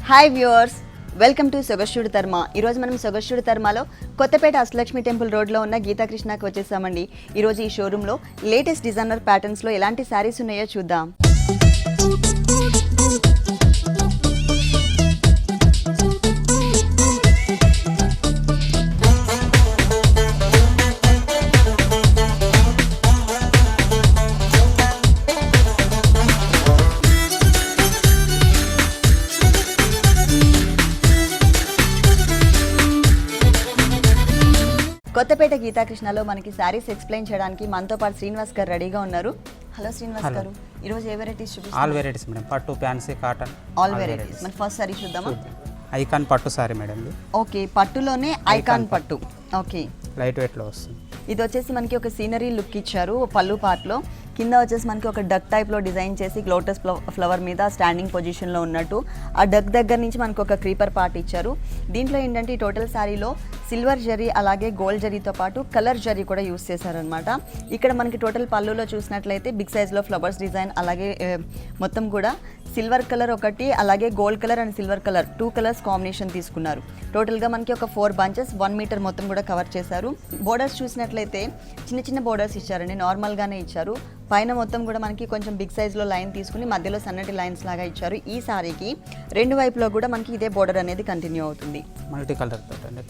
Hi viewers, welcome to సొగస్టుడు తర్మ. ఈరోజు మనం సొగస్టుడు తర్మలో కొత్తపేట అష్టలక్ష్మి టెంపుల్ రోడ్లో ఉన్న గీతాకృష్ణకి వచ్చేసామండి. ఈరోజు ఈ షోరూంలో లేటెస్ట్ డిజైనర్ ప్యాటర్న్స్లో ఎలాంటి శారీస్ ఉన్నాయో చూద్దాం. కొత్తపేట గీతాకృష్ణలో మనకి శారీస్ ఎక్స్ప్లెయిన్ చేయడానికి మనతో పాటు శ్రీనివాస్ గారు రెడీగా ఉన్నారు. హలో శ్రీనివాస్ గారు, ఈరోజు ఏ వెరైటీస్ చూపిస్తారు? ఆల్ వెరైటీస్ మేడం, పట్టు, ఫ్యాన్సీ, కాటన్, ఆల్ వెరైటీస్. మన ఫస్ట్ సారీ చూద్దామా? ఐకాన్ పట్టు సారీ మేడం. ఓకే, పట్టులోనే ఐకాన్ పట్టు. ఓకే, లైట్ వెయిట్లో వస్తుంది. ఇది వచ్చేసి మనకి ఒక సీనరీ లుక్ ఇచ్చారు పళ్ళు పార్ట్లో. కింద వచ్చేసి మనకి ఒక డక్ టైప్లో డిజైన్ చేసి లోటస్ ఫ్లవర్ మీద స్టాండింగ్ పొజిషన్లో ఉన్నట్టు ఆ డక్ దగ్గర నుంచి మనకు ఒక క్రీపర్ పార్ట్ ఇచ్చారు. దీంట్లో ఏంటంటే ఈ టోటల్ శారీలో సిల్వర్ జరీ అలాగే గోల్డ్ జరీతో పాటు కలర్ జరీ కూడా యూస్ చేశారనమాట. ఇక్కడ మనకి టోటల్ పళ్ళులో చూసినట్లయితే బిగ్ సైజ్లో ఫ్లవర్స్ డిజైన్, అలాగే మొత్తం కూడా సిల్వర్ కలర్ ఒకటి, అలాగే gold colour and silver colour 2 colours combination తీసుకున్నారు. టోటల్గా మనకి ఒక 4 బంచెస్ 1 మీటర్ మొత్తం కూడా కవర్ చేశారు. బోర్డర్స్ చూసినట్లయితే చిన్న చిన్న బోర్డర్స్ ఇచ్చారండి, నార్మల్గానే ఇచ్చారు. పైన మొత్తం కూడా మనకి కొంచెం బిగ్ సైజ్లో లైన్ తీసుకుని మధ్యలో సన్నటి లైన్స్ లాగా ఇచ్చారు. ఈ సారీకి రెండు వైపులో కూడా మనకి ఇదే బోర్డర్ అనేది కంటిన్యూ అవుతుంది. Multi colour,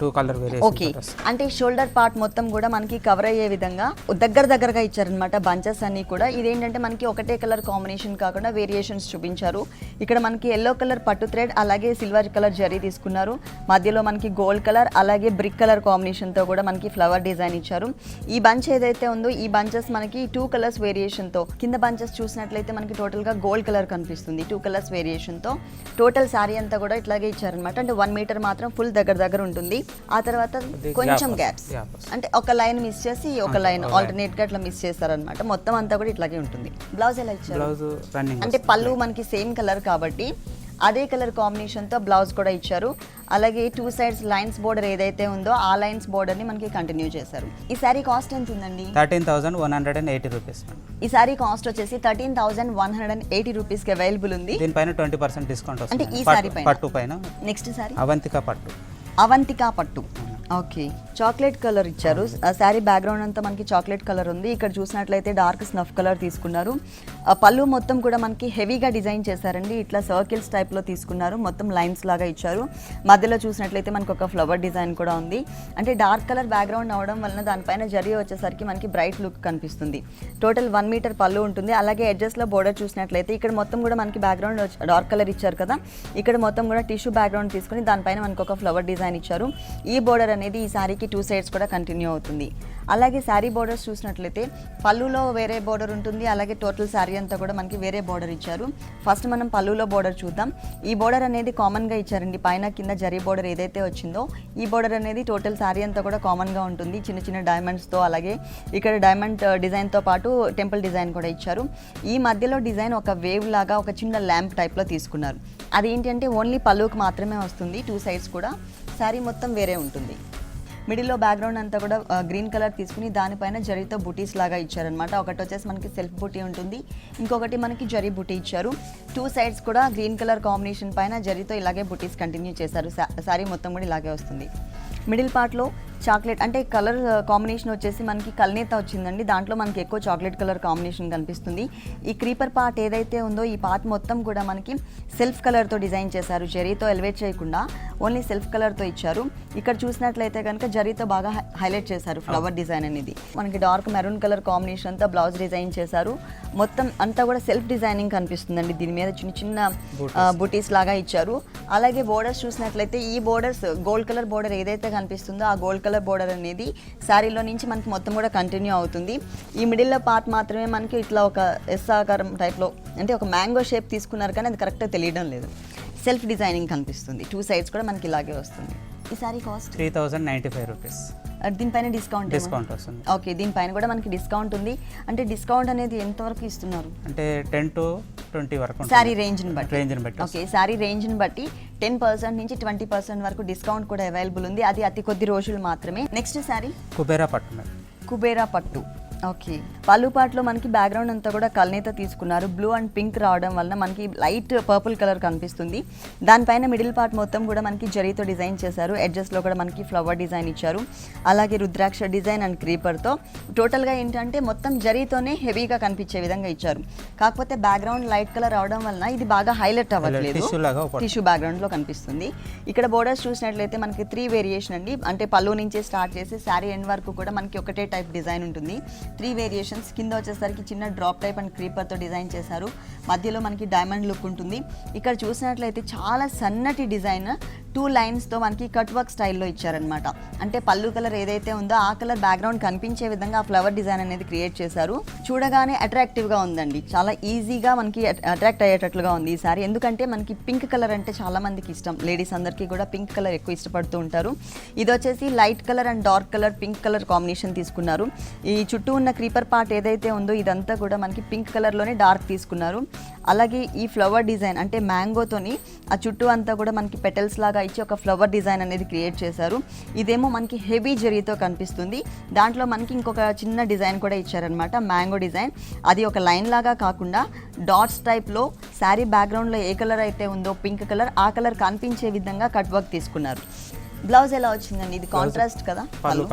2 colour variation. Okay, అంటే షోల్డర్ పార్ట్ మొత్తం కూడా మనకి కవర్ అయ్యే విధంగా దగ్గరగా ఇచ్చారనమాట బంచెస్ అన్ని కూడా. ఇదేంటంటే మనకి ఒకటే కలర్ కాంబినేషన్ కాకుండా వేరియేషన్స్ చూపించారు. ఇక్కడ మనకి ఎల్లో కలర్ పట్టు థ్రెడ్ అలాగే సిల్వర్ కలర్ జరీ తీసుకున్నారు. మధ్యలో మనకి గోల్డ్ కలర్ అలాగే బ్రిక్ కలర్ కాంబినేషన్తో కూడా మనకి ఫ్లవర్ డిజైన్ ఇచ్చారు. ఈ బంచ్ ఏదైతే ఉందో ఈ బంచెస్ మనకి 2 కలర్స్ వేరియేషన్తో, కింద బంచెస్ చూసినట్లయితే మనకి టోటల్గా గోల్డ్ కలర్ కనిపిస్తుంది 2 కలర్స్ వేరియేషన్తో. టోటల్ శారీ అంతా కూడా ఇట్లాగే ఇచ్చారనమాట. అంటే 1 మీటర్ మాత్రం ఫుల్ దగ్గర ఉంటుంది. ఆ తర్వాత కొంచెం గ్యాప్స్, అంటే ఒక లైన్ మిస్ చేసి ఒక లైన్ ఆల్టర్నేట్ గా ఇట్లా మిస్ చేస్తారనమాట. మొత్తం అంతా కూడా ఇట్లాగే ఉంటుంది. బ్లౌజ్ ఎలా ఇచ్చారు? అంటే పళ్ళు మనకి సేమ్ కలర్ కాబట్టి అదే కలర్ కాంబినేషన్తో బ్లౌజ్ కూడా ఇచ్చారు. అలాగే 2 సైడ్స్ లైన్స్ బోర్డర్ ఏదైతే ఉందో ఆ లైన్స్ బోర్డర్ని మనకి కంటిన్యూ చేశారు. ఈ శారీ కాస్ట్ ఎంత ఉందండి? 13,180 రూపీస్. ఈ శారీ కాస్ట్ వచ్చేసి 13,180 రూపీస్కి అవైలబుల్ ఉంది. దీనిపైన 20% డిస్కౌంట్ వస్తుంది. అంటే ఈ శారీ పైన, పట్టు పైన. నెక్స్ట్ శారీ అవంతిక పట్టు. ఓకే, చాక్లెట్ కలర్ ఇచ్చారు. శారీ బ్యాక్గ్రౌండ్ అంతా మనకి చాక్లెట్ కలర్ ఉంది. ఇక్కడ చూసినట్లయితే డార్క్ స్నఫ్ కలర్ తీసుకున్నారు. పళ్ళు మొత్తం కూడా మనకి హెవీగా డిజైన్ చేశారండి. ఇట్లా సర్కిల్స్ టైప్లో తీసుకున్నారు, మొత్తం లైన్స్ లాగా ఇచ్చారు. మధ్యలో చూసినట్లయితే మనకు ఒక ఫ్లవర్ డిజైన్ కూడా ఉంది. అంటే డార్క్ కలర్ బ్యాక్గ్రౌండ్ అవడం వలన దానిపైన జరీ వచ్చేసరికి మనకి బ్రైట్ లుక్ కనిపిస్తుంది. టోటల్ 1 మీటర్ పళ్ళు ఉంటుంది. అలాగే ఎడ్జెస్లో బోర్డర్ చూసినట్లయితే ఇక్కడ మొత్తం కూడా మనకి బ్యాక్గ్రౌండ్ డార్క్ కలర్ ఇచ్చారు కదా, ఇక్కడ మొత్తం కూడా టిష్యూ బ్యాక్గ్రౌండ్ తీసుకుని దానిపైన మనకు ఒక ఫ్లవర్ డిజైన్ ఇచ్చారు. ఈ బోర్డర్ అనేది ఈ శారీకి 2 సైడ్స్ కూడా కంటిన్యూ అవుతుంది. అలాగే శారీ బోర్డర్స్ చూసినట్లయితే పళ్ళులో వేరే బోర్డర్ ఉంటుంది, అలాగే టోటల్ శారీ అంతా కూడా మనకి వేరే బోర్డర్ ఇచ్చారు. ఫస్ట్ మనం పళ్ళులో బోర్డర్ చూద్దాం. ఈ బోర్డర్ అనేది కామన్గా ఇచ్చారండి. పైన కింద జరీ బోర్డర్ ఏదైతే వచ్చిందో ఈ బోర్డర్ అనేది టోటల్ శారీ అంతా కూడా కామన్గా ఉంటుంది. చిన్న చిన్న డైమండ్స్తో, అలాగే ఇక్కడ డైమండ్ డిజైన్తో పాటు టెంపుల్ డిజైన్ కూడా ఇచ్చారు. ఈ మధ్యలో డిజైన్ ఒక వేవ్ లాగా ఒక చిన్న ల్యాంప్ టైప్లో తీసుకున్నారు. అదేంటంటే ఓన్లీ పళ్ళుకి మాత్రమే వస్తుంది. 2 సైడ్స్ కూడా శారీ మొత్తం వేరే ఉంటుంది. మిడిల్లో బ్యాక్గ్రౌండ్ అంతా కూడా గ్రీన్ కలర్ తీసుకుని దానిపైన జరీతో బుటీస్ లాగా ఇచ్చారనమాట. ఒకటి వచ్చేసి మనకి సెల్ఫ్ బుటీ ఉంటుంది, ఇంకొకటి మనకి జరీ బుటీ ఇచ్చారు. 2 సైడ్స్ కూడా గ్రీన్ కలర్ కాంబినేషన్ పైన జరీతో ఇలాగే బుటీస్ కంటిన్యూ చేశారు. శారీ మొత్తం కూడా ఇలాగే వస్తుంది. మిడిల్ పార్ట్లో చాక్లెట్, అంటే కలర్ కాంబినేషన్ వచ్చేసి మనకి కల్నేత వచ్చిందండి. దాంట్లో మనకి ఎక్కువ చాక్లెట్ కలర్ కాంబినేషన్ కనిపిస్తుంది. ఈ క్రీపర్ పార్ట్ ఏదైతే ఉందో ఈ పార్ట్ మొత్తం కూడా మనకి సెల్ఫ్ కలర్తో డిజైన్ చేశారు. జరీతో ఎలివేట్ చేయకుండా ఓన్లీ సెల్ఫ్ కలర్తో ఇచ్చారు. ఇక్కడ చూసినట్లయితే కనుక జరీతో బాగా హైలైట్ చేశారు ఫ్లవర్ డిజైన్ అనేది. మనకి డార్క్ మెరూన్ కలర్ కాంబినేషన్తో బ్లౌజ్ డిజైన్ చేశారు. మొత్తం అంతా కూడా సెల్ఫ్ డిజైనింగ్ కనిపిస్తుందండి. దీని మీద చిన్న చిన్న బుటీస్ లాగా ఇచ్చారు. అలాగే బోర్డర్స్ చూసినట్లయితే ఈ బోర్డర్స్ గోల్డ్ కలర్ బోర్డర్ ఏదైతే కనిపిస్తుందో ఆ గోల్డ్ కలర్ బోర్డర్ అనేది శారీలో నుంచి మనకి మొత్తం కూడా కంటిన్యూ అవుతుంది. ఈ మిడిల్లో పార్ట్ మాత్రమే మనకి ఇట్లా ఒక ఎస్ ఆకారం టైప్లో, అంటే ఒక మ్యాంగో షేప్ తీసుకున్నారు కానీ అది కరెక్ట్గా తెలియడం లేదు. సెల్ఫ్ డిజైనింగ్ కనిపిస్తుంది. 2 సైడ్స్ కూడా మనకి ఇలాగే వస్తుంది. ఈ సారీ కాస్ట్ 3,095 రూపీస్. దీనిపైన డిస్కౌంట్ వస్తుంది. ఓకే, దీనిపైన కూడా మనకి డిస్కౌంట్ ఉంది. అంటే డిస్కౌంట్ అనేది ఎంతవరకు ఇస్తున్నారు? అంటే 10 to 20 వరకు శారీ రేంజ్ని బట్టి. ఓకే, శారీ రేంజ్ని బట్టి 10% నుంచి 20% వరకు డిస్కౌంట్ కూడా అవైలబుల్ ఉంది. అది అతి కొద్ది రోజులు మాత్రమే. నెక్స్ట్ శారీ కుబేరా పట్టు. కుబేరా పట్టు ఓకే, పళ్ళు పాటలో మనకి బ్యాక్గ్రౌండ్ అంతా కూడా కల్నేత తీసుకున్నారు. బ్లూ అండ్ పింక్ రావడం వలన మనకి లైట్ పర్పుల్ కలర్ కనిపిస్తుంది. దానిపైన మిడిల్ పార్ట్ మొత్తం కూడా మనకి జరీతో డిజైన్ చేశారు. ఎడ్జెస్లో కూడా మనకి ఫ్లవర్ డిజైన్ ఇచ్చారు. అలాగే రుద్రాక్ష డిజైన్ అండ్ క్రీపర్తో టోటల్గా ఏంటంటే మొత్తం జరీతోనే హెవీగా కనిపించే విధంగా ఇచ్చారు. కాకపోతే బ్యాక్గ్రౌండ్ లైట్ కలర్ అవడం వలన ఇది బాగా హైలైట్ అవ్వట్లేదు, టిష్యూ బ్యాక్గ్రౌండ్లో కనిపిస్తుంది. ఇక్కడ బోర్డర్స్ చూసినట్లయితే మనకి 3 వేరియేషన్ అండి. అంటే పళ్ళు నుంచే స్టార్ట్ చేసి శారీ ఎండ్ వరకు కూడా మనకి ఒకటే టైప్ డిజైన్ ఉంటుంది. 3 వేరియేషన్స్. కింద వచ్చేసరికి చిన్న డ్రాప్ టైప్ అండ్ క్రీపర్తో డిజైన్ చేశారు. మధ్యలో మనకి డైమండ్ లుక్ ఉంటుంది. ఇక్కడ చూసినట్లయితే చాలా సన్నటి డిజైన్ 2 లైన్స్తో మనకి కట్ వర్క్ స్టైల్లో ఇచ్చారనమాట. అంటే పళ్ళు కలర్ ఏదైతే ఉందో ఆ కలర్ బ్యాక్గ్రౌండ్ కనిపించే విధంగా ఆ ఫ్లవర్ డిజైన్ అనేది క్రియేట్ చేశారు. చూడగానే అట్రాక్టివ్గా ఉందండి, చాలా ఈజీగా మనకి అట్రాక్ట్ అయ్యేటట్లుగా ఉంది ఈ సారీ. ఎందుకంటే మనకి పింక్ కలర్ అంటే చాలా మందికి ఇష్టం, లేడీస్ అందరికీ కూడా పింక్ కలర్ ఎక్కువ ఇష్టపడుతూ ఉంటారు. ఇది వచ్చేసి light colour and dark colour pink colour combination తీసుకున్నారు. ఈ చుట్టూ ఉన్న క్రీపర్ పార్ట్ ఏదైతే ఉందో ఇదంతా కూడా మనకి పింక్ కలర్లోనే డార్క్ తీసుకున్నారు. అలాగే ఈ ఫ్లవర్ డిజైన్ అంటే మ్యాంగోతోని ఆ చుట్టూ అంతా కూడా మనకి పెటల్స్ లాగా ఇచ్చి ఒక ఫ్లవర్ డిజైన్ అనేది క్రియేట్ చేశారు. ఇదేమో మనకి హెవీ జరీతో కనిపిస్తుంది. దాంట్లో మనకి ఇంకొక చిన్న డిజైన్ కూడా ఇచ్చారనమాట, మ్యాంగో డిజైన్. అది ఒక లైన్ లాగా కాకుండా డాట్స్ టైప్లో శారీ బ్యాక్గ్రౌండ్లో ఏ కలర్ అయితే ఉందో పింక్ కలర్, ఆ కలర్ కనిపించే విధంగా కట్ వర్క్ తీసుకున్నారు. బ్లౌజ్ ఎలా వచ్చిందండి? ఇది కాంట్రాస్ట్ కదా,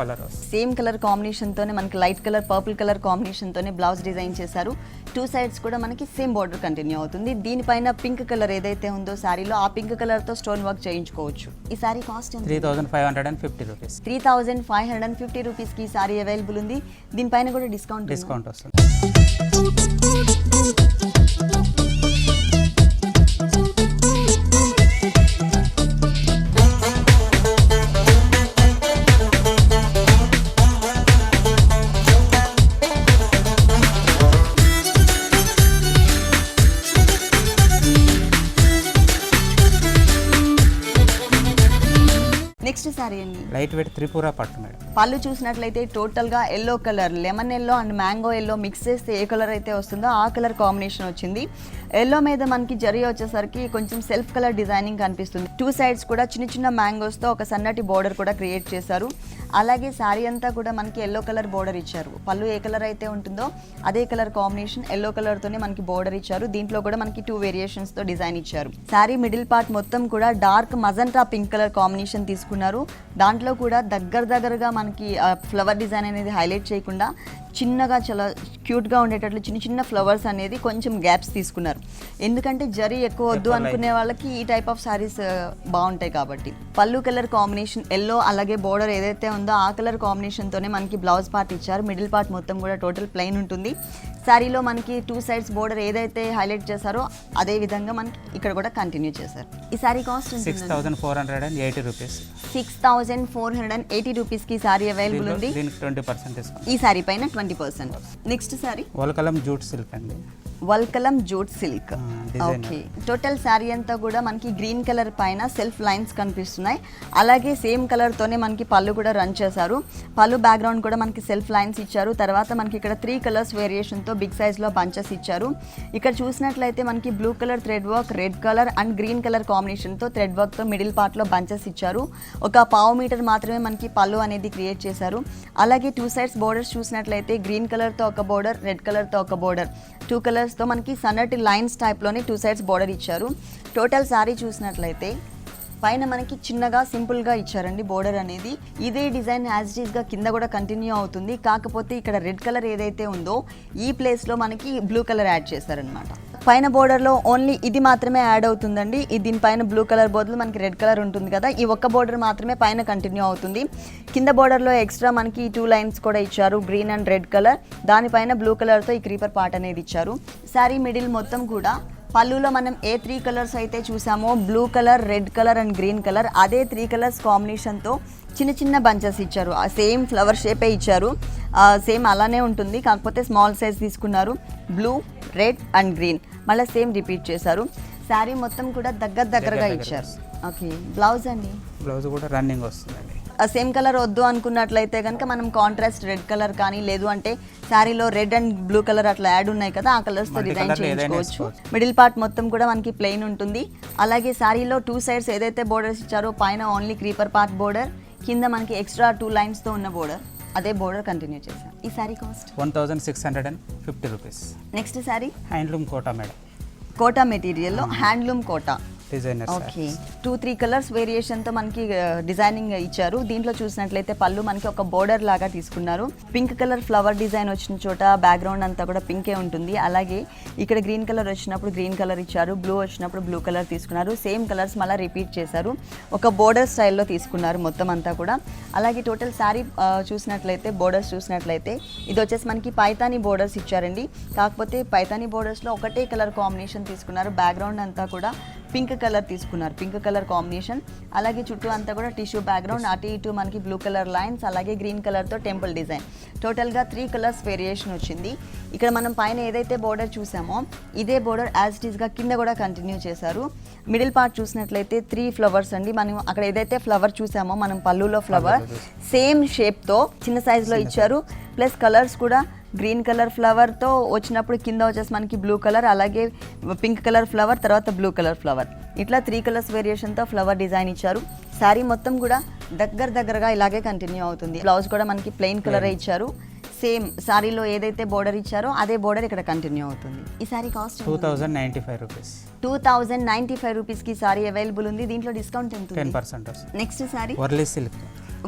సేమ్ కలర్ కాంబినేషన్తోనే మనకి లైట్ కలర్ పర్పుల్ కలర్ కాంబినేషన్తోనే బ్లౌజ్ డిజైన్ చేశారు. 2 సైడ్స్ కూడా మనకి సేమ్ బార్డర్ కంటిన్యూ అవుతుంది. దీనిపైన పింక్ కలర్ ఏదైతే ఉందో శారీలో ఆ పింక్ కలర్తో స్టోన్ వర్క్ చేయించుకోవచ్చు. ఈ శారీ కాస్ట్ 3550 రూపీస్. 3550 రూపీస్కి ఈ శారీ అవైలబుల్ ఉంది. దీనిపైన కూడా డిస్కౌంట్ వస్తుంది. నెక్స్ట్ శారీ అండి, లైట్ వెయిట్ త్రిపుర పట్టు మేడం. పళ్ళు చూసినట్లయితే టోటల్గా yellow colour, lemon yellow and mango yellow mix చేస్తే ఏ కలర్ అయితే వస్తుందో ఆ కలర్ కాంబినేషన్ వచ్చింది. ఎల్లో మీద మనకి జరీ వచ్చేసరికి కొంచెం సెల్ఫ్ కలర్ డిజైనింగ్ కనిపిస్తుంది. 2 సైడ్స్ కూడా చిన్న చిన్న మ్యాంగోస్తో ఒక సన్నటి బోర్డర్ కూడా క్రియేట్ చేశారు. అలాగే శారీ అంతా కూడా మనకి ఎల్లో కలర్ బోర్డర్ ఇచ్చారు. పళ్ళు ఏ కలర్ అయితే ఉంటుందో అదే కలర్ కాంబినేషన్ ఎల్లో కలర్తోనే మనకి బోర్డర్ ఇచ్చారు. దీంట్లో కూడా మనకి 2 వేరియేషన్స్తో డిజైన్ ఇచ్చారు. శారీ మిడిల్ పార్ట్ మొత్తం కూడా dark magenta pink colour combination తీసుకున్నారు. దాంట్లో కూడా దగ్గరగా మనకి ఫ్లవర్ డిజైన్ అనేది హైలైట్ చేయకుండా చిన్నగా చాలా క్యూట్గా ఉండేటట్లు చిన్న చిన్న ఫ్లవర్స్ అనేది కొంచెం గ్యాప్స్ తీసుకున్నారు. ఎందుకంటే జరీ ఎక్కువ వద్దు అనుకునే వాళ్ళకి ఈ టైప్ ఆఫ్ శారీస్ బాగుంటాయి కాబట్టి. పళ్ళు కలర్ కాంబినేషన్ ఎల్లో, అలాగే బోర్డర్ ఏదైతే ఉందో ఆ కలర్ కాంబినేషన్తోనే మనకి బ్లౌజ్ పార్ట్ ఇచ్చారు. మిడిల్ పార్ట్ మొత్తం కూడా టోటల్ ప్లెయిన్ ఉంటుంది. శారీలో మనకి 2 సైడ్స్ బోర్డర్ ఏదైతే హైలైట్ చేశారో అదే విధంగా మనకి ఇక్కడ కూడా కంటిన్యూ చేశారు. ఈ శారీ కాస్ట్ 6480 రూపీస్. 6480 రూపీస్కి శారీ అవైలబుల్ ఉంది. 20% డిస్కౌంట్. ఈ శారీ పైన 20%. నెక్స్ట్ శారీ వల్కలం జూట్ సిల్క్ అండి. వల్కలం jute silk. Okay, total sari అంతా కూడా మనకి గ్రీన్ కలర్ పైన సెల్ఫ్ లైన్స్ కనిపిస్తున్నాయి. అలాగే సేమ్ కలర్తోనే మనకి పళ్ళు కూడా రన్ చేశారు. పళ్ళు బ్యాక్గ్రౌండ్ కూడా మనకి సెల్ఫ్ లైన్స్ ఇచ్చారు. తర్వాత మనకి ఇక్కడ 3 కలర్స్ వేరియేషన్తో బిగ్ సైజ్లో బంచెస్ ఇచ్చారు. ఇక్కడ చూసినట్లయితే మనకి blue colour thread work, red colour and green colour కాంబినేషన్తో థ్రెడ్ వర్క్తో మిడిల్ పార్ట్లో బంచెస్ ఇచ్చారు. ఒక పావు మీటర్ మాత్రమే మనకి పళ్ళు అనేది క్రియేట్ చేశారు. అలాగే 2 సైడ్స్ బోర్డర్స్ చూసినట్లయితే గ్రీన్ కలర్తో ఒక బోర్డర్, రెడ్ కలర్తో ఒక బోర్డర్, 2 కలర్స్తో మనకి సన్నటి లైన్స్ టైప్లోనే 2 సైడ్స్ బోర్డర్ ఇచ్చారు. టోటల్ శారీ చూసినట్లయితే పైన మనకి చిన్నగా సింపుల్గా ఇచ్చారండి బోర్డర్ అనేది. ఇదే డిజైన్ యాజ్ ఇట్ ఈస్గా కింద కూడా కంటిన్యూ అవుతుంది. కాకపోతే ఇక్కడ రెడ్ కలర్ ఏదైతే ఉందో ఈ ప్లేస్లో మనకి బ్లూ కలర్ యాడ్ చేశారనమాట. పైన బోర్డర్లో ఓన్లీ ఇది మాత్రమే యాడ్ అవుతుందండి. దీనిపైన బ్లూ కలర్ బదులు మనకి రెడ్ కలర్ ఉంటుంది కదా, ఈ ఒక్క బోర్డర్ మాత్రమే పైన కంటిన్యూ అవుతుంది. కింద బోర్డర్లో ఎక్స్ట్రా మనకి 2 లైన్స్ కూడా ఇచ్చారు, గ్రీన్ అండ్ రెడ్ కలర్. దానిపైన బ్లూ కలర్తో ఈ క్రీపర్ పార్ట్ అనేది ఇచ్చారు. శారీ మిడిల్ మొత్తం కూడా పళ్ళులో మనం ఏ 3 కలర్స్ అయితే చూసామో blue colour, red colour and green colour, అదే 3 కలర్స్ కాంబినేషన్తో చిన్న చిన్న బంచెస్ ఇచ్చారు. ఆ సేమ్ ఫ్లవర్ షేపే ఇచ్చారు, సేమ్ అలానే ఉంటుంది. కాకపోతే స్మాల్ సైజ్ తీసుకున్నారు. బ్లూ, రెడ్ అండ్ గ్రీన్ మళ్ళీ సేమ్ రిపీట్ చేశారు. శారీ మొత్తం కూడా దగ్గరగా ఇచ్చారు. ఓకే, బ్లౌజ్ అండి. బ్లౌజ్ కూడా రన్నింగ్ వస్తుందండి. సేమ్ కలర్ వద్దు అనుకున్నట్లయితే కనుక మనం కాంట్రాస్ట్ రెడ్ కలర్ కానీ, లేదు అంటే శారీలో రెడ్ అండ్ బ్లూ కలర్ అట్లా యాడ్ ఉన్నాయి కదా, ఆ కలర్స్తో డిజైన్ చేయించుకోవచ్చు. మిడిల్ పార్ట్ మొత్తం కూడా మనకి ప్లెయిన్ ఉంటుంది. అలాగే శారీలో 2 సైడ్స్ ఏదైతే బోర్డర్స్ ఇచ్చారో పైన ఓన్లీ క్రీపర్ పార్ట్ బోర్డర్, కింద మనకి ఎక్స్ట్రా 2 లైన్స్తో ఉన్న బోర్డర్. అదే బోర్డర్ కంటిన్యూ చేశాం. ఈ sari cost 1650 rupees. Next sari handloom Kota madam, Kota మెటీరియల్లో handloom Kota. Designer okay, 2-3 colours వేరియేషన్తో మనకి డిజైనింగ్ ఇచ్చారు. దీంట్లో చూసినట్లయితే పళ్ళు మనకి ఒక బోర్డర్ లాగా తీసుకున్నారు. పింక్ కలర్ ఫ్లవర్ డిజైన్ వచ్చిన చోట బ్యాక్గ్రౌండ్ అంతా కూడా పింకే ఉంటుంది. అలాగే ఇక్కడ గ్రీన్ కలర్ వచ్చినప్పుడు గ్రీన్ కలర్ ఇచ్చారు, బ్లూ వచ్చినప్పుడు బ్లూ కలర్ తీసుకున్నారు. సేమ్ కలర్స్ మళ్ళీ రిపీట్ చేశారు, ఒక బోర్డర్ స్టైల్లో తీసుకున్నారు మొత్తం అంతా కూడా. అలాగే టోటల్ శారీ చూసినట్లయితే బోర్డర్స్ చూసినట్లయితే ఇది వచ్చేసి మనకి పైతానీ బోర్డర్స్ ఇచ్చారండి. కాకపోతే పైతానీ బోర్డర్స్లో ఒకటే కలర్ కాంబినేషన్ తీసుకున్నారు. బ్యాక్గ్రౌండ్ అంతా కూడా పింక్ కలర్ తీసుకున్నారు, పింక్ కలర్ కాంబినేషన్. అలాగే చుట్టూ అంతా కూడా టిష్యూ బ్యాక్గ్రౌండ్, అటు ఇటు మనకి బ్లూ కలర్ లైన్స్, అలాగే గ్రీన్ కలర్తో టెంపుల్ డిజైన్. టోటల్గా 3 కలర్స్ వేరియేషన్ వచ్చింది. ఇక్కడ మనం పైన ఏదైతే బోర్డర్ చూసామో ఇదే బోర్డర్ యాజ్ ఇట్ ఈస్గా కింద కూడా కంటిన్యూ చేశారు. మిడిల్ పార్ట్ చూసినట్లయితే 3 ఫ్లవర్స్ అండి. మనం అక్కడ ఏదైతే ఫ్లవర్ చూసామో మనం పళ్ళులో ఫ్లవర్ సేమ్ షేప్తో చిన్న సైజులో ఇచ్చారు. ప్లస్ కలర్స్ కూడా గ్రీన్ కలర్ ఫ్లవర్తో వచ్చినప్పుడు కింద వచ్చేసి మనకి బ్లూ కలర్, అలాగే పింక్ కలర్ ఫ్లవర్, తర్వాత బ్లూ కలర్ ఫ్లవర్, ఇట్లా 3 కలర్స్ వేరియేషన్తో ఫ్లవర్ డిజైన్ ఇచ్చారు. శారీ మొత్తం కూడా దగ్గరగా ఇలాగే కంటిన్యూ అవుతుంది. బ్లౌజ్ కూడా మనకి ప్లెయిన్ కలరే ఇచ్చారు. సేమ్ శారీలో ఏదైతే బోర్డర్ ఇచ్చారో అదే బోర్డర్ ఇక్కడ కంటిన్యూ అవుతుంది. ఈ శారీ కాస్ట్ 2095 రూపీస్. 2095 రూపీస్కి శారీ అవైలబుల్ ఉంది. దీంట్లో డిస్కౌంట్ ఎంత? 10% వస్తుంది. నెక్స్ట్ శారీ వర్లీ సిల్క్.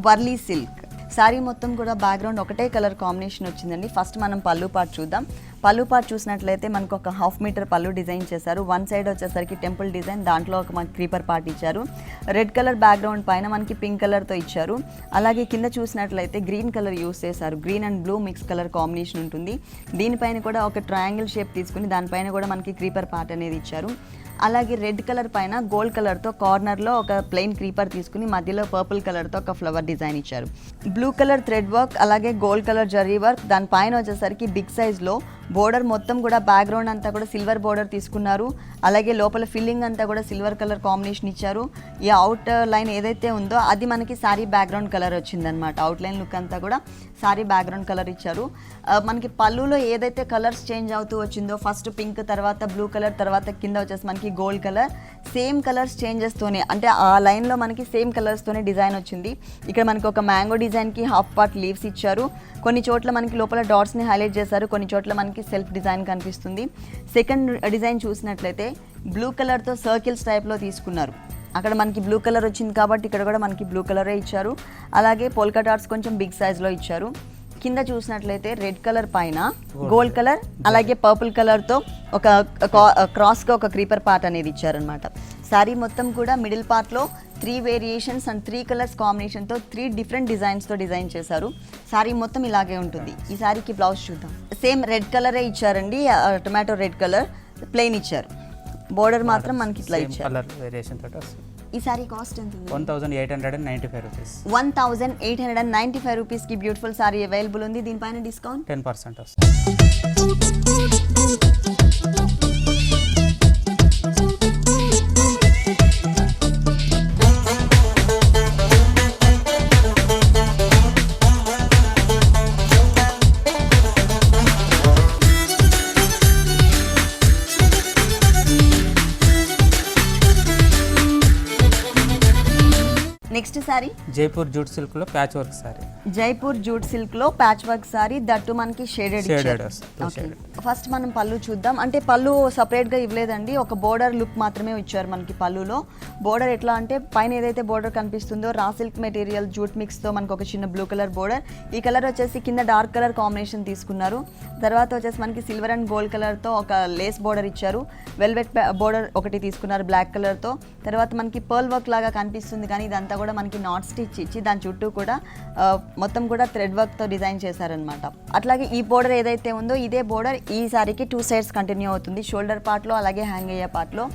వర్లీ సిల్క్ శారీ మొత్తం కూడా బ్యాక్గ్రౌండ్ ఒకటే కలర్ కాంబినేషన్ వచ్చిందండి. ఫస్ట్ మనం పళ్ళు పార్ట్ చూద్దాం. పళ్ళు పార్ట్ చూసినట్లయితే మనకు ఒక 1/2 మీటర్ పళ్ళు డిజైన్ చేశారు. వన్ సైడ్ వచ్చేసరికి టెంపుల్ డిజైన్, దాంట్లో ఒక మనకి క్రీపర్ పార్ట్ ఇచ్చారు. రెడ్ కలర్ బ్యాక్గ్రౌండ్ పైన మనకి పింక్ కలర్తో ఇచ్చారు. అలాగే కింద చూసినట్లయితే గ్రీన్ కలర్ యూస్ చేశారు. Green and blue mix colour combination ఉంటుంది. దీనిపైన కూడా ఒక ట్రయాంగిల్ షేప్ తీసుకుని దానిపైన కూడా మనకి క్రీపర్ పార్ట్ అనేది ఇచ్చారు. అలాగే రెడ్ కలర్ పైన గోల్డ్ కలర్తో కార్నర్లో ఒక ప్లెయిన్ క్రీపర్ తీసుకుని మధ్యలో పర్పుల్ కలర్తో ఒక ఫ్లవర్ డిజైన్ ఇచ్చారు. బ్లూ కలర్ థ్రెడ్ వర్క్, అలాగే గోల్డ్ కలర్ జరీ వర్క్, దానిపైన వచ్చేసరికి బిగ్ సైజ్లో బోర్డర్ మొత్తం కూడా బ్యాక్గ్రౌండ్ అంతా కూడా సిల్వర్ బోర్డర్ తీసుకున్నారు. అలాగే లోపల ఫిల్లింగ్ అంతా కూడా సిల్వర్ కలర్ కాంబినేషన్ ఇచ్చారు. ఈ అవుట్ లైన్ ఏదైతే ఉందో అది మనకి శారీ బ్యాక్గ్రౌండ్ కలర్ వచ్చిందనమాట. అవుట్ లైన్ లుక్ అంతా కూడా శారీ బ్యాక్గ్రౌండ్ కలర్ ఇచ్చారు. మనకి పళ్ళులో ఏదైతే కలర్స్ చేంజ్ అవుతూ వచ్చిందో ఫస్ట్ పింక్, తర్వాత బ్లూ కలర్, తర్వాత కింద వచ్చేసి మనకి గోల్డ్ కలర్, సేమ్ కలర్స్ చేంజెస్తోనే అంటే ఆ లైన్లో మనకి సేమ్ కలర్స్తోనే డిజైన్ వచ్చింది. ఇక్కడ మనకి ఒక మ్యాంగో డిజైన్కి హాఫ్ పార్ట్ లీవ్స్ ఇచ్చారు. కొన్ని చోట్ల మనకి లోపల డాట్స్ని హైలైట్ చేశారు, కొన్ని చోట్ల మనకి సెల్ఫ్ డిజైన్ కనిపిస్తుంది. సెకండ్ డిజైన్ చూసినట్లయితే బ్లూ కలర్తో సర్కిల్స్ టైప్లో తీసుకున్నారు. అక్కడ మనకి బ్లూ కలర్ వచ్చింది కాబట్టి ఇక్కడ కూడా మనకి బ్లూ కలరే ఇచ్చారు. అలాగే పోల్కా డాట్స్ కొంచెం బిగ్ సైజ్లో ఇచ్చారు. కింద చూసినట్లయితే రెడ్ కలర్ పైన గోల్డ్ కలర్, అలాగే పర్పుల్ కలర్తో ఒక క్రాస్గా ఒక క్రీపర్ పార్ట్ అనేది ఇచ్చారనమాట. శారీ మొత్తం కూడా మిడిల్ పార్ట్లో 3 వేరియేషన్స్ అండ్ 3 కలర్స్ కాంబినేషన్తో 3 డిఫరెంట్ డిజైన్స్తో డిజైన్ చేశారు. శారీ మొత్తం ఇలాగే ఉంటుంది. ఈ శారీకి బ్లౌజ్ చూద్దాం. సేమ్ రెడ్ కలరే ఇచ్చారండి, టొమాటో రెడ్ కలర్ ప్లెయిన్ ఇచ్చారు. బోర్డర్ మాత్రం మనకి ఇట్లా ఇచ్చారు. కలర్ వేరియేషన్ తోటి వస్తుంది. ఈ శారీ కాస్ట్ ఎంత? 1895 రూపీస్. 1895 రూపీస్కి బ్యూటిఫుల్ శారీ అవైలబుల్ ఉంది. దీనిపైన డిస్కౌంట్ 10% వస్తుంది. Next sari Jaipur jute silk లో patch work sari. Jaipur jute silk లో ప్యాచ్ వర్క్ సారీ, దట్టు మనకి షేడెడ్ షేడెడ్. ఫస్ట్ మనం పళ్ళు చూద్దాం. అంటే పళ్ళు సపరేట్ గా ఇవ్వలేదండి, ఒక బోర్డర్ లుక్ మాత్రమే ఇచ్చారు మనకి పళ్ళులో. బోర్డర్ ఎట్లా అంటే పైన ఏదైతే బోర్డర్ కనిపిస్తుందో రా సిల్క్ మెటీరియల్ జూట్ మిక్స్ తో మనకి ఒక చిన్న బ్లూ కలర్ బోర్డర్. ఈ కలర్ వచ్చేసి కింద డార్క్ కలర్ కాంబినేషన్ తీసుకున్నారు. తర్వాత వచ్చేసి మనకి సిల్వర్ అండ్ గోల్డ్ కలర్ తో ఒక లేస్ బోర్డర్ ఇచ్చారు. వెల్వెట్ బోర్డర్ ఒకటి తీసుకున్నారు బ్లాక్ కలర్ తో. తర్వాత మనకి పర్ల్ వర్క్ లాగా కనిపిస్తుంది కానీ ఇదంతా కూడా మనకి నాట్ స్టిచ్ ఇచ్చి దాని చుట్టూ కూడా మొత్తం కూడా థ్రెడ్ వర్క్తో డిజైన్ చేశారనమాట. అట్లాగే ఈ బోర్డర్ ఏదైతే ఉందో ఇదే బోర్డర్ ఈ సారీకి 2 సైడ్స్ కంటిన్యూ అవుతుంది, షోల్డర్ పార్ట్లో అలాగే హ్యాంగ్ అయ్యే పార్ట్లో.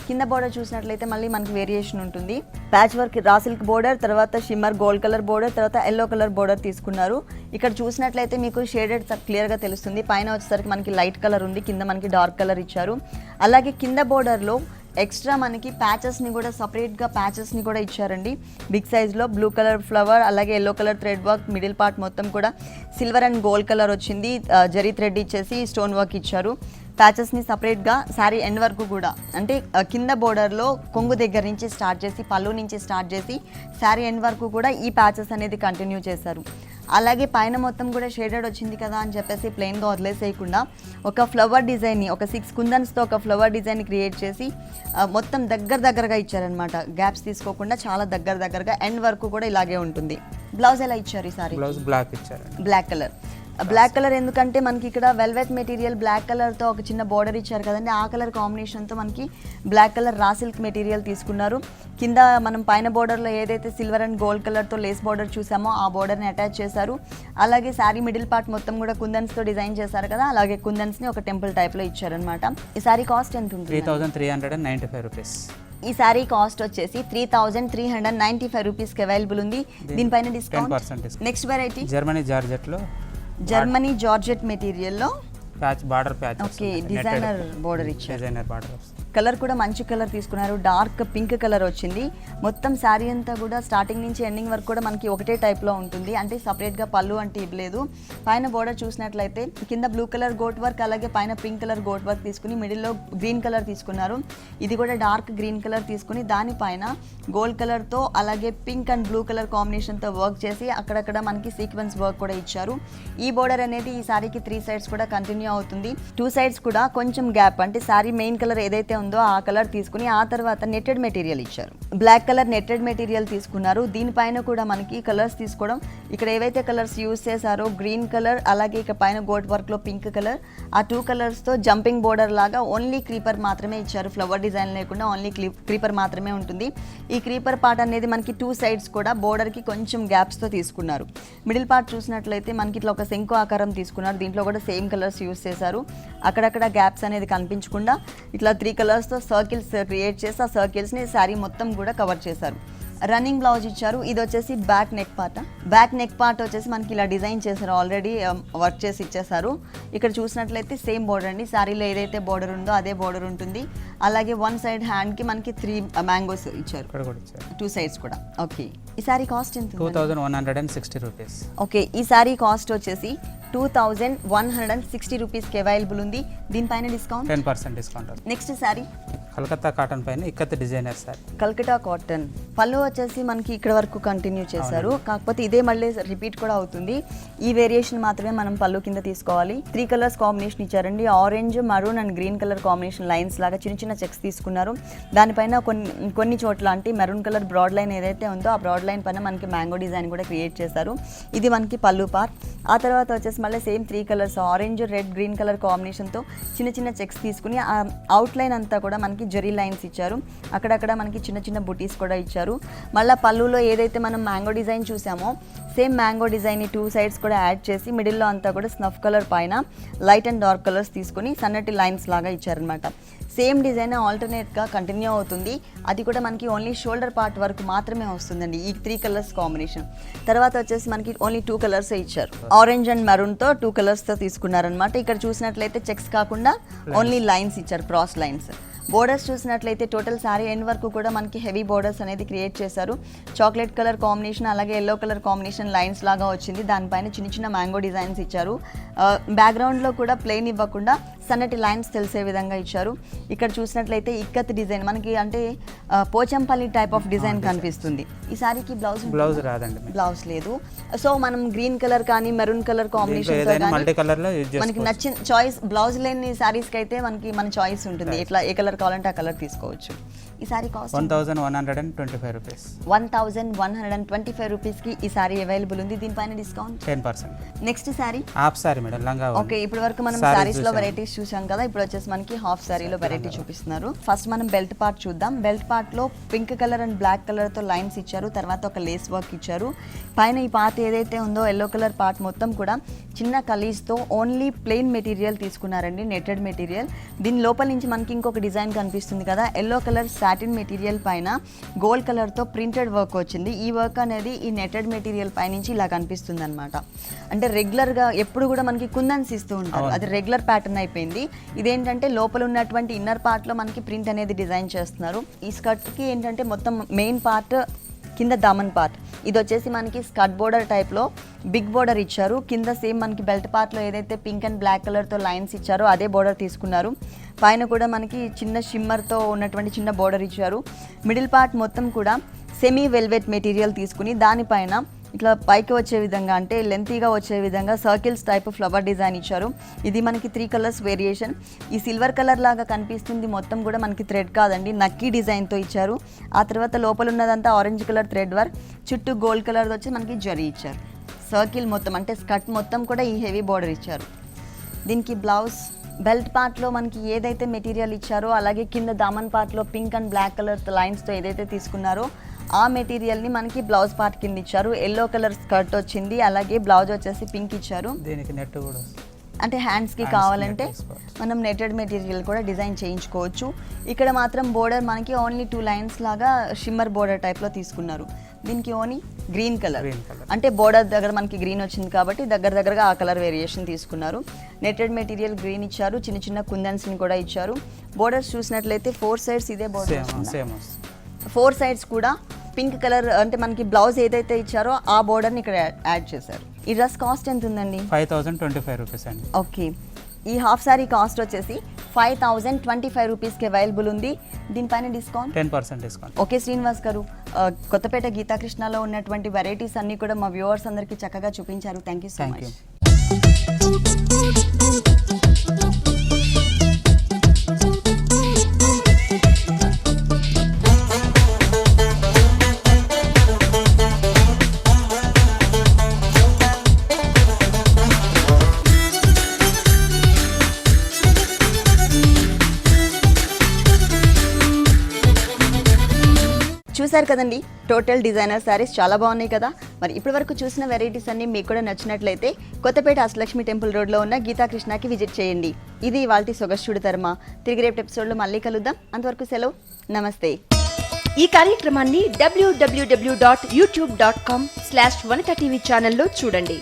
కింద బోర్డర్ చూసినట్లయితే మళ్ళీ మనకి వేరియేషన్ ఉంటుంది. Patch work raw silk border, తర్వాత షిమ్మర్ గోల్డ్ కలర్ బోర్డర్, తర్వాత ఎల్లో కలర్ బోర్డర్ తీసుకున్నారు. ఇక్కడ చూసినట్లయితే మీకు షేడెడ్ క్లియర్గా తెలుస్తుంది. పైన వచ్చేసరికి మనకి లైట్ కలర్ ఉంది, కింద మనకి డార్క్ కలర్ ఇచ్చారు. అలాగే కింద బోర్డర్లో ఎక్స్ట్రా మనకి ప్యాచెస్ని కూడా సపరేట్గా ప్యాచెస్ని కూడా ఇచ్చారండి బిగ్ సైజ్లో. బ్లూ కలర్ ఫ్లవర్, అలాగే yellow colour thread work, middle part మొత్తం కూడా సిల్వర్ అండ్ గోల్డ్ కలర్ వచ్చింది. జరీ థ్రెడ్ ఇచ్చేసి స్టోన్ వర్క్ ఇచ్చారు. ప్యాచెస్ని సపరేట్గా శారీ ఎండ్ వరకు కూడా అంటే కింద బోర్డర్లో కొంగు దగ్గర నుంచి స్టార్ట్ చేసి పళ్ళు నుంచి స్టార్ట్ చేసి శారీ ఎండ్ వరకు కూడా ఈ ప్యాచెస్ అనేది కంటిన్యూ చేశారు. అలాగే పైన మొత్తం కూడా షేడెడ్ వచ్చింది కదా అని చెప్పేసి ప్లెయిన్గా వదిలేసేయకుండా ఒక ఫ్లవర్ డిజైన్ని ఒక 6 కుందన్స్తో ఒక ఫ్లవర్ డిజైన్ క్రియేట్ చేసి మొత్తం దగ్గరగా ఇచ్చారనమాట. గ్యాప్స్ తీసుకోకుండా చాలా దగ్గరగా ఎండ్ వరకు కూడా ఇలాగే ఉంటుంది. బ్లౌజ్ ఎలా ఇచ్చారు ఈ సారీ? బ్లౌజ్ బ్లాక్ ఇచ్చారు. బ్లాక్ కలర్ ఎందుకంటే మనకి ఇక్కడ వెల్వెట్ మెటీరియల్ బ్లాక్ కలర్తో ఒక చిన్న బార్డర్ ఇచ్చారు కదండి. ఆ కలర్ కాంబినేషన్తో మనకి black colour raw silk material తీసుకున్నారు. కింద మనం పైన బార్డర్లో ఏదైతే సిల్వర్ అండ్ గోల్డ్ కలర్తో లేస్ బార్డర్ చూసామో ఆ బార్డర్ని అటాచ్ చేశారు. అలాగే శారీ మిడిల్ పార్ట్ మొత్తం కూడా కుందన్స్తో డిజైన్ చేశారు కదా, అలాగే కుందన్స్ని ఒక టెంపుల్ టైప్లో ఇచ్చారనమాట. ఈ శారీ కాస్ట్ ఎంత ఉంటుంది? 3395 రూపీస్. ఈ శారీ కాస్ట్ వచ్చేసి 3395 రూపీస్కి అవైలబుల్ ఉంది. దీనిపైన discount 10% discount. Next variety Germany georgette మెటీరియల్లో patch border patch. Okay, designer border ఇచ్చారు. Designer border. కలర్ కూడా మంచి కలర్ తీసుకున్నారు. డార్క్ పింక్ కలర్ వచ్చింది. మొత్తం శారీ అంతా కూడా స్టార్టింగ్ నుంచి ఎండింగ్ వరకు కూడా మనకి ఒకటే టైప్లో ఉంటుంది. అంటే సపరేట్గా పళ్ళు అంటే ఇవ్వలేదు. పైన బోర్డర్ చూసినట్లయితే కింద బ్లూ కలర్ గోట్ వర్క్, అలాగే పైన పింక్ కలర్ గోట్ వర్క్ తీసుకుని మిడిల్లో గ్రీన్ కలర్ తీసుకున్నారు. ఇది కూడా డార్క్ గ్రీన్ కలర్ తీసుకుని దానిపైన గోల్డ్ కలర్తో అలాగే పింక్ అండ్ బ్లూ కలర్ కాంబినేషన్తో వర్క్ చేసి అక్కడక్కడ మనకి సీక్వెన్స్ వర్క్ కూడా ఇచ్చారు. ఈ బోర్డర్ అనేది ఈ శారీకి 3 సైడ్స్ కూడా కంటిన్యూ అవుతుంది. 2 సైడ్స్ కూడా కొంచెం గ్యాప్ అంటే శారీ మెయిన్ కలర్ ఏదైతే ఉందో ఆ కలర్ తీసుకుని ఆ తర్వాత నెట్టెడ్ మెటీరియల్ ఇచ్చారు. బ్లాక్ కలర్ నెట్టెడ్ మెటీరియల్ తీసుకున్నారు. దీనిపైన కూడా మనకి కలర్స్ తీసుకోవడం, ఇక్కడ ఏవైతే కలర్స్ యూజ్ చేశారో గ్రీన్ కలర్ అలాగే ఇక పైన గోట్ వర్క్లో పింక్ కలర్, ఆ 2 కలర్స్తో జంపింగ్ బోర్డర్ లాగా ఓన్లీ క్రీపర్ మాత్రమే ఇచ్చారు. ఫ్లవర్ డిజైన్ లేకుండా ఓన్లీ క్రీపర్ మాత్రమే ఉంటుంది. ఈ క్రీపర్ పార్ట్ అనేది మనకి 2 సైడ్స్ కూడా బోర్డర్కి కొంచెం గ్యాప్స్తో తీసుకున్నారు. మిడిల్ పార్ట్ చూసినట్లయితే మనకి ఇట్లా ఒక శంకు ఆకారం తీసుకున్నారు. దీంట్లో కూడా సేమ్ కలర్స్ యూజ్ చేశారు. అక్కడక్కడ గ్యాప్స్ అనేది కనిపించకుండా ఇట్లా 3 కలర్స్తో సర్కిల్స్ క్రియేట్ చేసి ఆ సర్కిల్స్ని శారీ మొత్తం కూడా కవర్ చేశారు. రన్నింగ్ బ్లౌజ్ ఇచ్చారు. ఇది వచ్చేసి బ్యాక్ నెక్ పార్ట్ వచ్చేసి మనకి ఇలా డిజైన్ చేశారు. ఆల్రెడీ వర్క్ చేసి ఇచ్చేసారు. ఇక్కడ చూసినట్లయితే సేమ్ బోర్డర్ అండి. శారీలో ఏదైతే బోర్డర్ ఉందో అదే బోర్డర్ ఉంటుంది. అలాగే 1 సైడ్ హ్యాండ్కి మనకి 3 మ్యాంగోస్ ఇచ్చారు. 2 సైడ్స్ కూడా. ఓకే, ఈ శారీ కాస్ట్ ఎంత? 2160 రూపీస్. ఓకే, ఈ శారీ కాస్ట్ వచ్చేసి 2160 రూపీస్కి అవైలబుల్ ఉంది. దీనిపైన discount 10% discount. Next sari Calcutta cotton పైన ఇక్కత్ డిజైనర్ సారీ. కల్కటా కాటన్ పళ్ళు వచ్చేసి మనకి ఇక్కడ వరకు కంటిన్యూ చేశారు. కాకపోతే ఇదే మళ్ళీ రిపీట్ కూడా అవుతుంది. ఈ వేరియేషన్ మాత్రమే మనం పళ్ళు కింద తీసుకోవాలి. 3 కలర్స్ కాంబినేషన్ ఇచ్చారండి. Orange, maroon and green colour combination lines లాగా చిన్న చెక్స్ తీసుకున్నారు. దానిపైన కొన్ని చోట్ల అంటే మెరూన్ కలర్ బ్రాడ్ లైన్ ఏదైతే ఉందో ఆ బ్రాడ్ లైన్ పైన మనకి మ్యాంగో డిజైన్ కూడా క్రియేట్ చేశారు. ఇది మనకి పళ్ళు పార్ట్. ఆ తర్వాత వచ్చేసి మళ్ళీ same 3 colours orange, red, green colour కాంబినేషన్తో చిన్న చెక్స్ తీసుకుని ఆ అవుట్ లైన్ అంతా కూడా మనకి జరీ లైన్స్ ఇచ్చారు. అక్కడక్కడ మనకి చిన్న బుటీస్ కూడా ఇచ్చారు. మళ్ళీ పళ్ళులో ఏదైతే మనం మ్యాంగో డిజైన్ చూసామో సేమ్ మ్యాంగో డిజైన్ని 2 సైడ్స్ కూడా యాడ్ చేసి మిడిల్లో అంతా కూడా స్నఫ్ కలర్ పైన లైట్ అండ్ డార్క్ కలర్స్ తీసుకుని సన్నటి లైన్స్ లాగా ఇచ్చారనమాట. సేమ్ డిజైన్ ఆల్టర్నేట్గా కంటిన్యూ అవుతుంది. అది కూడా మనకి ఓన్లీ షోల్డర్ పార్ట్ వరకు మాత్రమే వస్తుందండి ఈ 3 కలర్స్ కాంబినేషన్. తర్వాత వచ్చేసి మనకి ఓన్లీ 2 కలర్సే ఇచ్చారు. ఆరెంజ్ అండ్ మెరూన్తో 2 కలర్స్తో తీసుకున్నారనమాట. ఇక్కడ చూసినట్లయితే చెక్స్ కాకుండా ఓన్లీ లైన్స్ ఇచ్చారు, క్రాస్ లైన్స్. బోర్డర్స్ చూసినట్లయితే టోటల్ శారీ ఎండ్ వరకు కూడా మనకి హెవీ బోర్డర్స్ అనేది క్రియేట్ చేశారు. చాక్లెట్ కలర్ కాంబినేషన్ అలాగే ఎల్లో కలర్ కాంబినేషన్ లైన్స్ లాగా వచ్చింది. దానిపైన చిన్న మ్యాంగో డిజైన్స్ ఇచ్చారు. బ్యాక్గ్రౌండ్లో కూడా ప్లెయిన్ ఇవ్వకుండా సన్నటి లైన్స్ తెలిసే విధంగా ఇచ్చారు. ఇక్కడ చూసినట్లయితే ఇక్కత్ డిజైన్ మనకి అంటే పోచంపల్లి టైప్ ఆఫ్ డిజైన్ కనిపిస్తుంది. ఈ శారీకి బ్లౌజ్ రాదండి, బ్లౌజ్ లేదు. సో మనం గ్రీన్ కలర్ కానీ మెరూన్ కలర్ కాంబినేషన్ మనకి నచ్చిన చాయిస్ బ్లౌజ్ లేని శారీస్కి అయితే మనకి మన చాయిస్ ఉంటుంది. ఇట్లా ఏ కలర్ కావాలంటే ఆ కలర్ తీసుకోవచ్చు. ఈ సారీ కాస్ట్ 1125 రూపీస్. 1125 రూపీస్కి ఈ సారీ అవైలబుల్ ఉంది. దీనిపైన discount 10%. Next sorry half sorry madam, లంగా. ఓకే, ఇప్పటి వరకు మనం సారీస్ లో వెరైటీస్ చూసాం కదా. ఇప్పుడు వచ్చేసి మనకి హాఫ్ సారీలో వెరైటీ చూపిస్తున్నారు. ఫస్ట్ మనం బెల్ట్ పార్ట్ చూద్దాం. బెల్ట్ పార్ట్ లో pink colour and black colour తో లైన్స్ ఇచ్చారు. తర్వాత ఒక లేస్ వర్క్ ఇచ్చారు. పైన ఈ పార్ట్ ఏదైతే ఉందో ఎల్లో కలర్ పార్ట్ మొత్తం కూడా చిన్న కలీస్తో ఓన్లీ ప్లెయిన్ మెటీరియల్ తీసుకున్నారండి, నెట్టెడ్ మెటీరియల్. దీని లోపల నుంచి మనకి ఇంకొక డిజైన్ కనిపిస్తుంది కదా, ఎల్లో కలర్ సాటిన్ మెటీరియల్ పైన గోల్డ్ కలర్తో ప్రింటెడ్ వర్క్ వచ్చింది. ఈ వర్క్ అనేది ఈ నెట్టెడ్ మెటీరియల్ పై నుంచి ఇలా కనిపిస్తుంది అనమాట. అంటే రెగ్యులర్గా ఎప్పుడు కూడా మనకి కుందన్స్ ఇస్తూ ఉంటారు, అది రెగ్యులర్ ప్యాటర్న్ అయిపోయింది. ఇదేంటంటే లోపల ఉన్నటువంటి ఇన్నర్ పార్ట్లో మనకి ప్రింట్ అనేది డిజైన్ చేస్తున్నారు. ఈ స్కర్ట్కి ఏంటంటే మొత్తం మెయిన్ పార్ట్ కింద దామన్ పార్ట్ ఇది వచ్చేసి మనకి స్కర్ట్ బోర్డర్ టైప్లో బిగ్ బోర్డర్ ఇచ్చారు. కింద సేమ్ మనకి బెల్ట్ పార్ట్లో ఏదైతే పింక్ అండ్ బ్లాక్ కలర్తో లైన్స్ ఇచ్చారో అదే బోర్డర్ తీసుకున్నారు. పైన కూడా మనకి చిన్న షిమ్మర్తో ఉన్నటువంటి చిన్న బోర్డర్ ఇచ్చారు. మిడిల్ పార్ట్ మొత్తం కూడా సెమీ వెల్వెట్ మెటీరియల్ తీసుకుని దానిపైన ఇట్లా పైకి వచ్చే విధంగా అంటే లెంతీగా వచ్చే విధంగా సర్కిల్స్ టైప్ ఫ్లవర్ డిజైన్ ఇచ్చారు. ఇది మనకి 3 కలర్స్ వేరియేషన్. ఈ సిల్వర్ కలర్ లాగా కనిపిస్తుంది మొత్తం కూడా మనకి థ్రెడ్ కాదండి, నక్కీ డిజైన్తో ఇచ్చారు. ఆ తర్వాత లోపల ఉన్నదంతా ఆరెంజ్ కలర్ థ్రెడ్ వర్క్, చుట్టూ గోల్డ్ కలర్ వచ్చి మనకి జరీ ఇచ్చారు. సర్కిల్ మొత్తం అంటే స్కర్ట్ మొత్తం కూడా ఈ హెవీ బార్డర్ ఇచ్చారు. దీనికి బ్లౌజ్ బెల్ట్ పార్ట్లో మనకి ఏదైతే మెటీరియల్ ఇచ్చారో అలాగే కింద దామన్ పార్ట్లో పింక్ అండ్ బ్లాక్ కలర్ లైన్స్తో ఏదైతే తీసుకున్నారో ఆ మెటీరియల్ని మనకి బ్లౌజ్ పార్ట్ కింద ఇచ్చారు. ఎల్లో కలర్ స్కర్ట్ వచ్చింది, అలాగే బ్లౌజ్ వచ్చేసి పింక్ ఇచ్చారు. దీనికి నెట్ కూడా వస్తుంది. అంటే హ్యాండ్స్కి కావాలంటే మనం నెటెడ్ మెటీరియల్ కూడా డిజైన్ చేయించుకోవచ్చు. ఇక్కడ మాత్రం బోర్డర్ మనకి ఓన్లీ 2 లైన్స్ లాగా షిమ్మర్ బోర్డర్ టైప్లో తీసుకున్నారు. దీనికి ఓన్లీ గ్రీన్ కలర్ అంటే బోర్డర్ దగ్గర మనకి గ్రీన్ వచ్చింది కాబట్టి దగ్గరగా ఆ కలర్ వేరియేషన్ తీసుకున్నారు. నెటెడ్ మెటీరియల్ గ్రీన్ ఇచ్చారు, చిన్న చిన్న కుందన్స్ని కూడా ఇచ్చారు. బోర్డర్స్ చూసినట్లయితే 4 సైడ్స్ ఇదే బోర్డర్, 4 సైడ్స్ కూడా పింక్ కలర్ అంటే మనకి బ్లౌజ్ ఏదైతే ఇచ్చారో ఆ బోర్డర్ని ఇక్కడ యాడ్ చేశారు. ఈ డ్రెస్ కాస్ట్ ఎంత ఉందండి? 5025 రూపీస్ అండి. ఓకే, ఈ హాఫ్ సారీ కాస్ట్ వచ్చేసి 5025 రూపీస్కి అవైలబుల్ ఉంది. దీనిపైన డిస్కౌంట్ 10% డిస్కౌంట్. ఓకే శ్రీనివాస్ గారు, కొత్తపేట గీతాకృష్ణలో ఉన్నటువంటి వెరైటీస్ అన్నీ కూడా మా వ్యూవర్స్ అందరికీ చక్కగా చూపించారు. Thank you so much. చూసారు కదండి, టోటల్ డిజైనర్ శారీస్ చాలా బాగున్నాయి కదా. మరి ఇప్పటి వరకు చూసిన వెరైటీస్ అన్ని మీకు కూడా నచ్చినట్లయితే కొత్తపేట అష్టలక్ష్మి టెంపుల్ రోడ్లో ఉన్న గీతాకృష్ణకి విజిట్ చేయండి. ఇది ఇవాల్టి సొగస్చుడు ధర్మ. తిరిగి రేపు ఎపిసోడ్లో మళ్ళీ కలుద్దాం. అంతవరకు సెలవు, నమస్తే. ఈ కార్యక్రమాన్ని www.youtube.com/vanitaTV ఛానల్లో చూడండి.